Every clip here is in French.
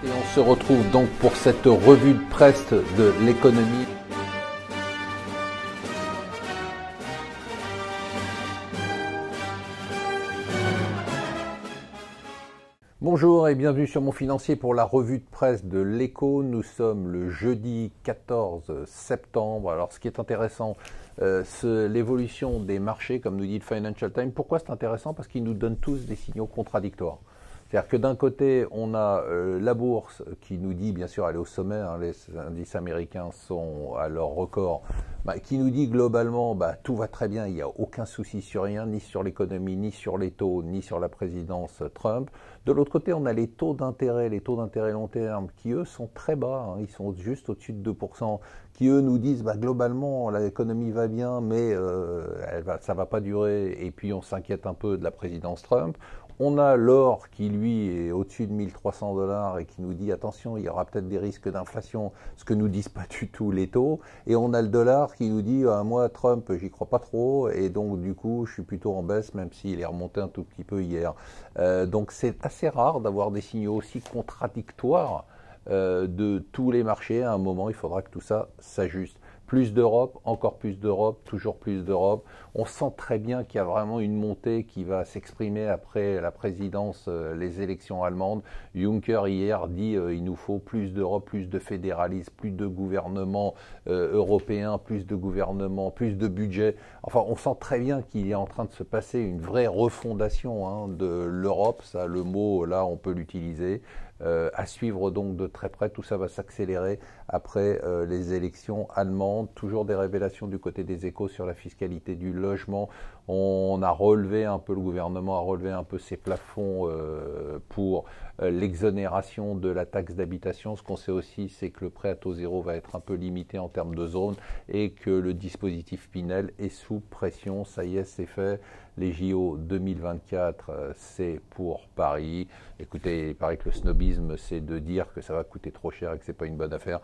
Et on se retrouve donc pour cette revue de presse de l'économie. Bonjour et bienvenue sur Mon Financier pour la revue de presse de l'Écho. Nous sommes le jeudi 14 septembre. Alors ce qui est intéressant, c'est l'évolution des marchés, comme nous dit le Financial Times. Pourquoi c'est intéressant? Parce qu'ils nous donnent tous des signaux contradictoires. C'est-à-dire que d'un côté, on a la bourse qui nous dit, bien sûr, elle est au sommet, hein, les indices américains sont à leur record, qui nous dit globalement, tout va très bien, il n'y a aucun souci sur rien, ni sur l'économie, ni sur les taux, ni sur la présidence Trump. De l'autre côté, on a les taux d'intérêt long terme, qui eux sont très bas, hein, ils sont juste au-dessus de 2%, qui eux nous disent, globalement, l'économie va bien, mais ça va pas durer, et puis on s'inquiète un peu de la présidence Trump. On a l'or qui, lui, est au-dessus de 1300 $ et qui nous dit, attention, il y aura peut-être des risques d'inflation, ce que nous disent pas du tout les taux. Et on a le dollar qui nous dit, moi, Trump, j'y crois pas trop, et donc, du coup, je suis plutôt en baisse, même s'il est remonté un tout petit peu hier. Donc, c'est assez rare d'avoir des signaux aussi contradictoires de tous les marchés. À un moment, il faudra que tout ça s'ajuste. Plus d'Europe, encore plus d'Europe, toujours plus d'Europe. On sent très bien qu'il y a vraiment une montée qui va s'exprimer après la présidence, les élections allemandes. Juncker hier dit il nous faut plus d'Europe, plus de fédéralisme, plus de gouvernement européen, plus de gouvernement, plus de budget. Enfin, on sent très bien qu'il est en train de se passer une vraie refondation de l'Europe. Ça, le mot, là, on peut l'utiliser. À suivre donc de très près, tout ça va s'accélérer après les élections allemandes. Toujours des révélations du côté des Échos sur la fiscalité du logement. On a relevé un peu, le gouvernement a relevé un peu ses plafonds pour l'exonération de la taxe d'habitation. Ce qu'on sait aussi, c'est que le prêt à taux zéro va être un peu limité en termes de zone et que le dispositif Pinel est sous pression. Ça y est, c'est fait. Les JO 2024, c'est pour Paris. Écoutez, il paraît que le snobisme, c'est de dire que ça va coûter trop cher et que c'est pas une bonne affaire.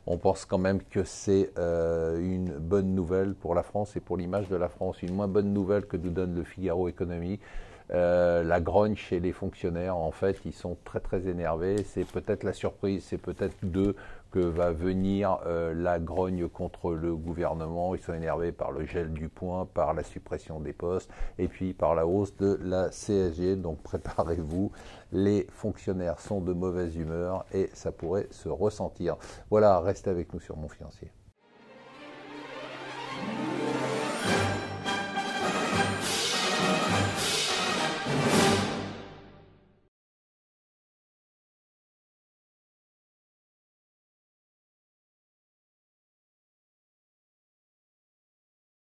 On pense quand même que c'est une bonne nouvelle pour la France et pour l'image de la France. Une moins bonne nouvelle que nous donne le Figaro Économie. La grogne chez les fonctionnaires, en fait, ils sont très très énervés. C'est peut-être la surprise, c'est peut-être d'eux que va venir la grogne contre le gouvernement. Ils sont énervés par le gel du point, par la suppression des postes et puis par la hausse de la CSG. Donc préparez-vous, les fonctionnaires sont de mauvaise humeur et ça pourrait se ressentir. Voilà, restez avec nous sur Mon Financier.